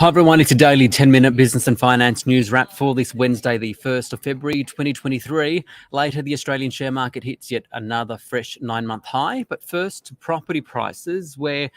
Hi everyone, it's a daily 10-minute business and finance news wrap for this Wednesday, the 1st of February 2023. Later, the Australian share market hits yet another fresh 9-month high. But first, property prices, where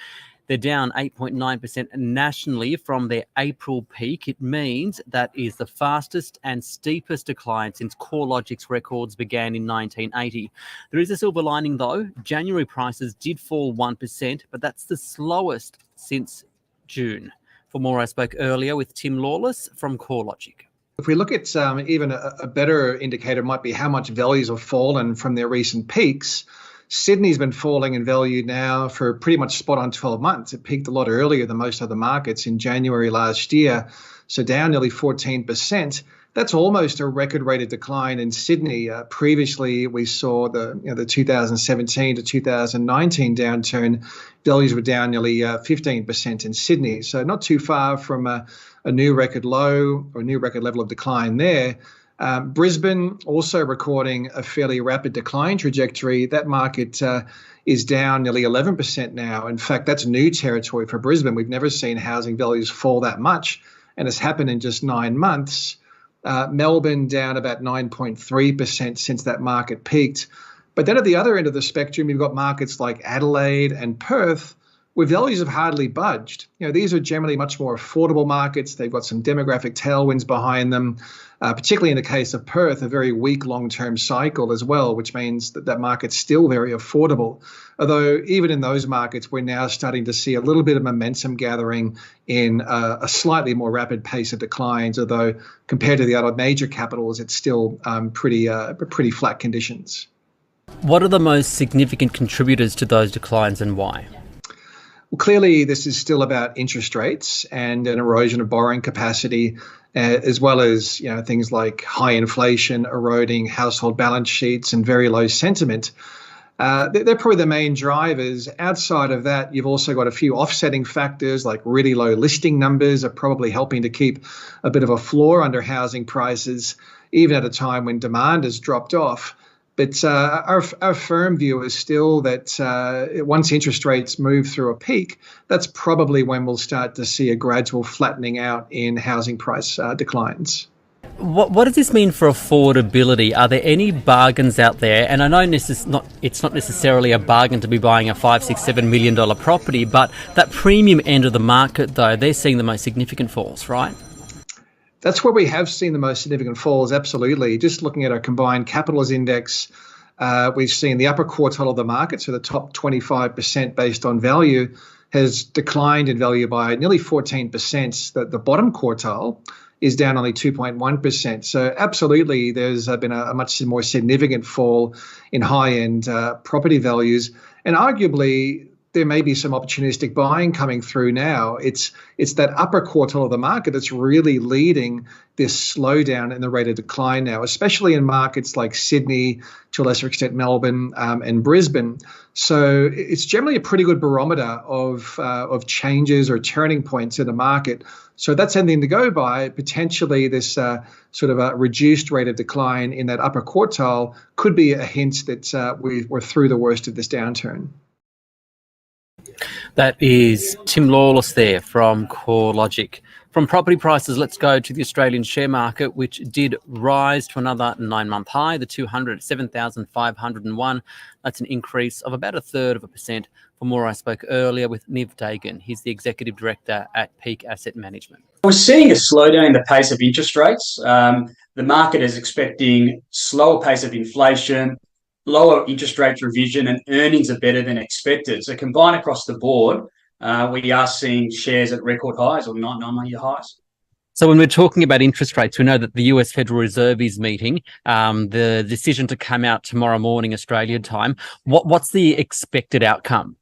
they're down 8.9% nationally from their April peak. It means that is the fastest and steepest decline since CoreLogic's records began in 1980. There is a silver lining though. January prices did fall 1%, but that's the slowest since June. For more, I spoke earlier with Lawless from CoreLogic. If we look at even a better indicator might be how much values have fallen from their recent peaks. Sydney's been falling in value now for pretty much spot on 12 months. It peaked a lot earlier than most other markets in January last year, so down nearly 14%. That's almost a record rate of decline in Sydney. Previously, we saw the 2017 to 2019 downturn. Values were down nearly 15% in Sydney, so not too far from a new record low or a new record level of decline there. Brisbane also recording a fairly rapid decline trajectory. That market is down nearly 11% now. In fact, that's new territory for Brisbane. We've never seen housing values fall that much, and it's happened in just 9 months. Melbourne down about 9.3% since that market peaked. But then at the other end of the spectrum, you've got markets like Adelaide and Perth, where values have hardly budged. These are generally much more affordable markets. They've got some demographic tailwinds behind them, particularly in the case of Perth, a very weak long-term cycle as well, which means that market's still very affordable. Although even in those markets, we're now starting to see a little bit of momentum gathering in a slightly more rapid pace of declines, although compared to the other major capitals, it's still pretty flat conditions. What are the most significant contributors to those declines and why? Well, clearly, this is still about interest rates and an erosion of borrowing capacity, as well as things like high inflation eroding household balance sheets and very low sentiment. They're probably the main drivers. Outside of that, you've also got a few offsetting factors like really low listing numbers are probably helping to keep a bit of a floor under housing prices, even at a time when demand has dropped off. But our firm view is still that once interest rates move through a peak, that's probably when we'll start to see a gradual flattening out in housing price declines. What does this mean for affordability? Are there any bargains out there? And I know it's not necessarily a bargain to be buying a $5, $6, $7 million property, but that premium end of the market, though, they're seeing the most significant falls, right? That's where we have seen the most significant falls, absolutely. Just looking at our combined capitals index, we've seen the upper quartile of the market, so the top 25% based on value, has declined in value by nearly 14%. The bottom quartile is down only 2.1%. So absolutely, there's been a much more significant fall in high-end property values. And arguably, there may be some opportunistic buying coming through now. It's that upper quartile of the market that's really leading this slowdown in the rate of decline now, especially in markets like Sydney, to a lesser extent Melbourne and Brisbane. So it's generally a pretty good barometer of changes or turning points in the market. So that's something to go by. Potentially this sort of a reduced rate of decline in that upper quartile could be a hint that we're through the worst of this downturn. That is Lawless there from CoreLogic. From property prices, let's go to the Australian share market, which did rise to another 9-month high, the 200 at 7,501. That's an increase of about 1/3%. For more, I spoke earlier with Niv Dagan. He's the Executive Director at Peak Asset Management. We're seeing a slowdown in the pace of interest rates. The market is expecting slower pace of inflation, lower interest rate revision, and earnings are better than expected. So combined across the board, we are seeing shares at record highs or 9-month highs. So when we're talking about interest rates, we know that the US Federal Reserve is meeting. The decision to come out tomorrow morning, Australian time. What's the expected outcome?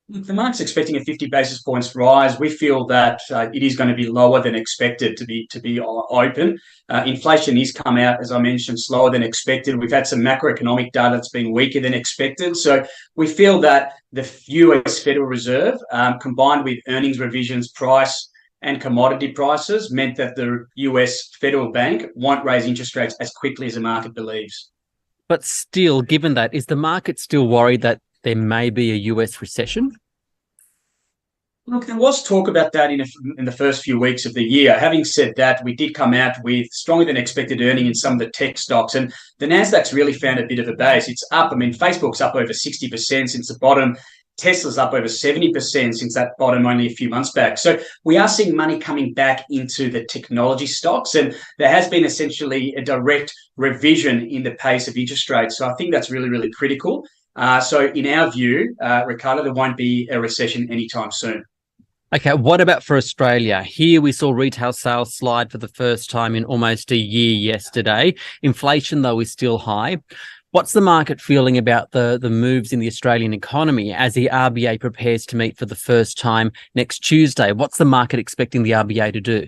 The market's expecting a 50 basis points rise. We feel that it is going to be lower than expected to be open. Inflation has come out, as I mentioned, slower than expected. We've had some macroeconomic data that's been weaker than expected. So we feel that the US Federal Reserve, combined with earnings revisions, price and commodity prices, meant that the US Federal Bank won't raise interest rates as quickly as the market believes. But still, given that, is the market still worried that there may be a US recession? Look, there was talk about that in the first few weeks of the year. Having said that, we did come out with stronger than expected earning in some of the tech stocks, and the Nasdaq's really found a bit of a base. It's up. I mean, Facebook's up over 60% since the bottom. Tesla's up over 70% since that bottom only a few months back. So we are seeing money coming back into the technology stocks, and there has been essentially a direct revision in the pace of interest rates. So I think that's really, really critical. So in our view, Ricardo, there won't be a recession anytime soon. Okay, what about for Australia? Here we saw retail sales slide for the first time in almost a year yesterday. Inflation, though, is still high. What's the market feeling about the moves in the Australian economy as the RBA prepares to meet for the first time next Tuesday? What's the market expecting the RBA to do?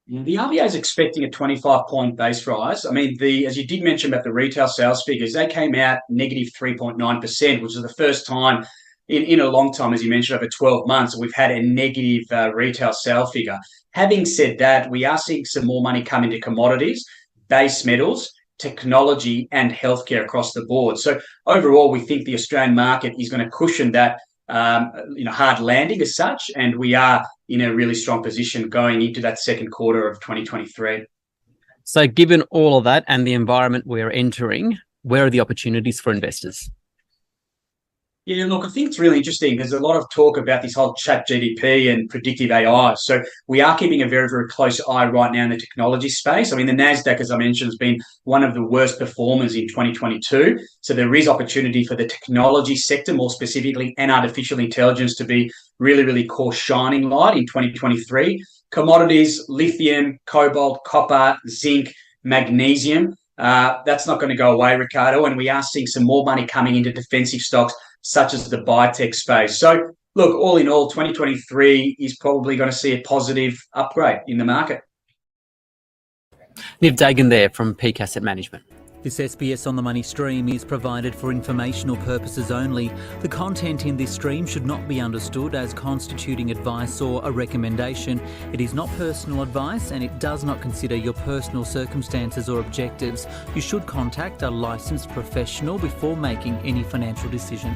Yeah, the RBA is expecting a 25-point base rise. I mean, as you did mention about the retail sales figures, they came out negative 3.9%, which is the first time in a long time, as you mentioned, over 12 months, we've had a negative retail sale figure. Having said that, we are seeing some more money come into commodities, base metals, technology, and healthcare across the board. So overall, we think the Australian market is going to cushion that hard landing as such, and we are in a really strong position going into that second quarter of 2023. So given all of that and the environment we're entering, where are the opportunities for investors? Yeah, look, I think it's really interesting. There's a lot of talk about this whole chat GDP and predictive AI. So we are keeping a very, very close eye right now in the technology space. I mean, the Nasdaq, as I mentioned, has been one of the worst performers in 2022. So there is opportunity for the technology sector, more specifically, and artificial intelligence to be really, really core shining light in 2023. Commodities, lithium, cobalt, copper, zinc, magnesium. That's not going to go away, Ricardo. And we are seeing some more money coming into defensive stocks, such as the biotech space. So, look, all in all, 2023 is probably going to see a positive upgrade in the market. Niv Dagan there from Peak Asset Management. This SBS On The Money stream is provided for informational purposes only. The content in this stream should not be understood as constituting advice or a recommendation. It is not personal advice and it does not consider your personal circumstances or objectives. You should contact a licensed professional before making any financial decision.